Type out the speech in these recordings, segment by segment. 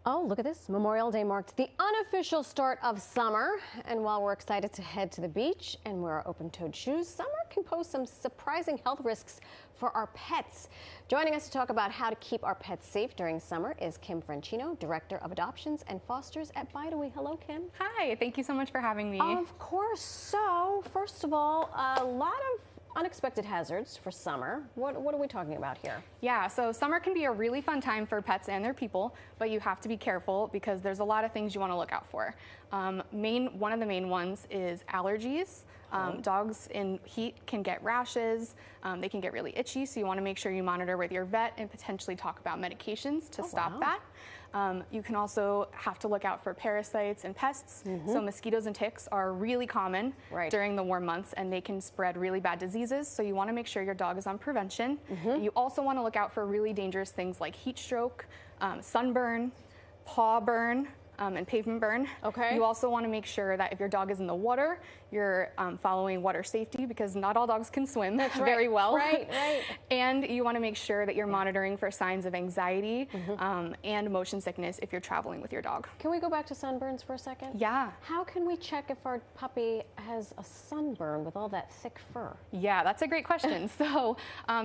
Oh, look at this. Memorial Day marked the unofficial start of summer. And while we're excited to head to the beach and wear our open-toed shoes, summer can pose some surprising health risks for our pets. Joining us to talk about how to keep our pets safe during summer is Kim Franchino, Director of Adoptions and Fosters at Bideawee. Hello, Kim. Hi, thank you so much for having me. Of course. So, first of all, a lot of unexpected hazards for summer. What are we talking about here? Yeah, so summer can be a really fun time for pets and their people, but you have to be careful because there's a lot of things you want to look out for. One of the main ones is allergies. Dogs in heat can get rashes, they can get really itchy, so you want to make sure you monitor with your vet and potentially talk about medications to stop that. You can also have to look out for parasites and pests. So mosquitoes and ticks are really common during the warm months, and they can spread really bad diseases. So you want to make sure your dog is on prevention. You also want to look out for really dangerous things like heat stroke, sunburn, paw burn, and pavement burn. You also want to make sure that if your dog is in the water, you're following water safety, because not all dogs can swim very well. And you want to make sure that you're monitoring for signs of anxiety and motion sickness if you're traveling with your dog. Can we go back to sunburns for a second? Yeah. How can we check if our puppy has a sunburn with all that thick fur? Yeah, that's a great question. So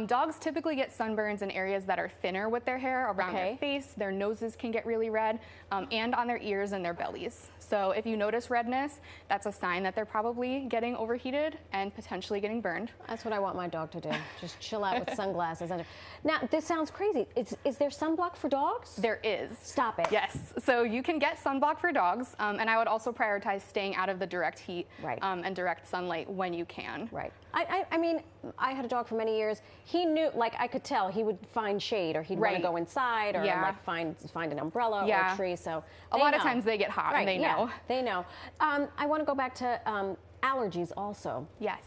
dogs typically get sunburns in areas that are thinner with their hair, around their face. Their noses can get really red, and on their ears and their bellies. So if you notice redness, that's a sign that they're probably getting overheated and potentially getting burned. That's what I want my dog to do. Just chill out with sunglasses under. Now, this sounds crazy. Is there sunblock for dogs? There is. Stop it. Yes. So you can get sunblock for dogs, and I would also prioritize staying out of the direct heat and direct sunlight when you can. I mean, I had a dog for many years. He knew, like, I could tell he would find shade, or he'd want to go inside, or like find an umbrella or a tree. So a lot of times they get hot and they know. They know. I want to go back to allergies also. Yes.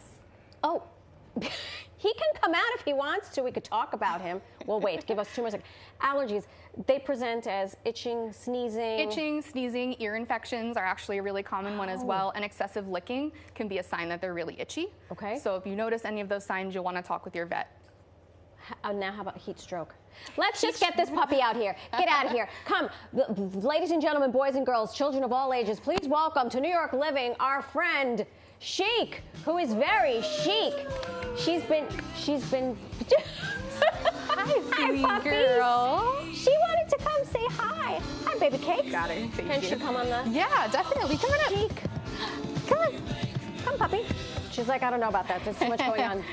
Oh, he can come out if he wants to. We could talk about him. Well, wait, give us 2 more seconds. Allergies, they present as itching, sneezing. Itching, sneezing, ear infections are actually a really common one as well, and excessive licking can be a sign that they're really itchy. So if you notice any of those signs, you'll want to talk with your vet. Now how about heat stroke? Let's just get this puppy out here. Get out of here. Come, ladies and gentlemen, boys and girls, children of all ages, please welcome to New York Living our friend Chic, who is very chic. She's been Hi, puppy girl. She wanted to come say hi. Hi, baby cake. Got it. Can she come on the? Yeah, definitely. Come on up. Chic. Come on. Come, puppy. She's like, I don't know about that. There's so much going on.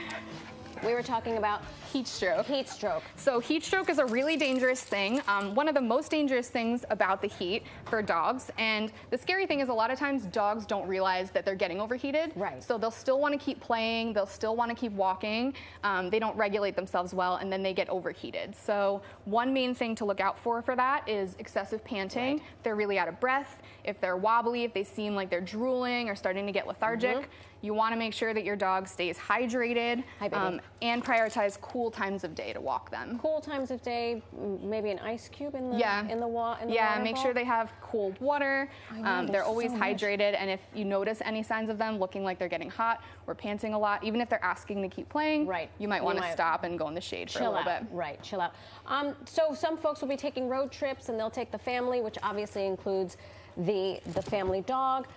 We were talking about heat stroke. Heat stroke. So heat stroke is a really dangerous thing. One of the most dangerous things about the heat for dogs. And the scary thing is a lot of times dogs don't realize that they're getting overheated. So they'll still want to keep playing. They'll still want to keep walking. They don't regulate themselves well, and then they get overheated. So one main thing to look out for that is excessive panting. If they're really out of breath, if they're wobbly, if they seem like they're drooling or starting to get lethargic. You want to make sure that your dog stays hydrated and prioritize cool times of day to walk them. Cool times of day, maybe an ice cube in the water. Make sure they have cool water. They're always hydrated, and if you notice any signs of them looking like they're getting hot or panting a lot, even if they're asking to keep playing, you might want to stop and go in the shade for a little bit. Chill out. So some folks will be taking road trips, and they'll take the family, which obviously includes the family dog.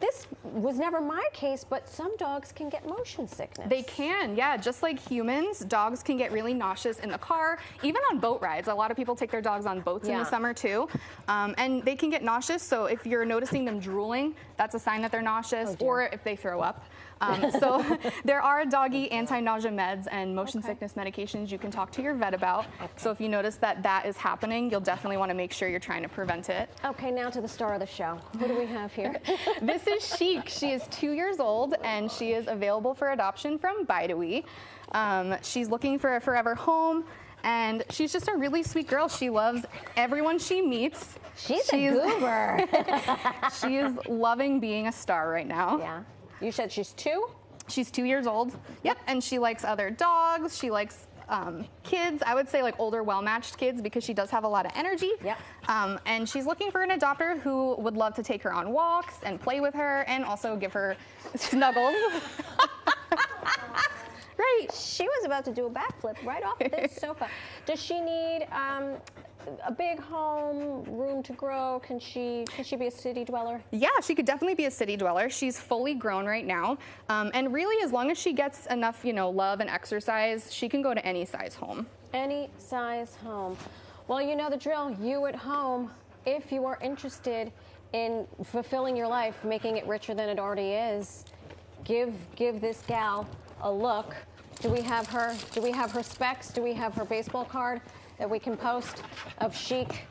This was never my case, but some dogs can get motion sickness. They can, yeah. Just like humans, dogs can get really nauseous in the car, even on boat rides. A lot of people take their dogs on boats in the summer too, and they can get nauseous. So if you're noticing them drooling, that's a sign that they're nauseous, or if they throw up. So there are doggy anti-nausea meds and motion sickness medications you can talk to your vet about. So if you notice that that is happening, you'll definitely want to make sure you're trying to prevent it. Okay, now to the star of the show. Who do we have here? This is Chic. She is 2 years old, and she is available for adoption from Bideawee. She's looking for a forever home, and she's just a really sweet girl. She loves everyone she meets. She's a goober. She is loving being a star right now. Yeah. You said she's 2? She's 2 years old. Yep. And she likes other dogs. She likes kids. I would say like older, well-matched kids, because she does have a lot of energy. And she's looking for an adopter who would love to take her on walks and play with her and also give her snuggles. right. She was about to do a backflip right off this sofa. Does she need a big home, room to grow? Can she be a city dweller? Yeah, she could definitely be a city dweller. She's fully grown right now. And really, as long as she gets enough, love and exercise, she can go to any size home. Any size home. Well, you know the drill. You at home, if you are interested in fulfilling your life, making it richer than it already is, give this gal a look. Do we have her specs? Do we have her baseball card that we can post of chic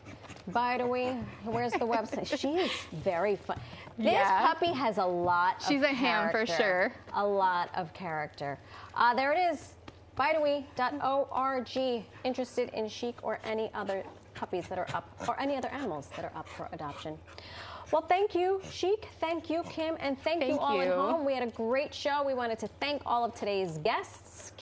Bideawee? Where's the website? She is very fun. This puppy has a lot of She's a ham for sure. A lot of character. There it is. Bideawee.org. Interested in chic or any other puppies that are up, or any other animals that are up for adoption. Well, thank you, Chic. Thank you, Kim. And thank you all at home. We had a great show. We wanted to thank all of today's guests.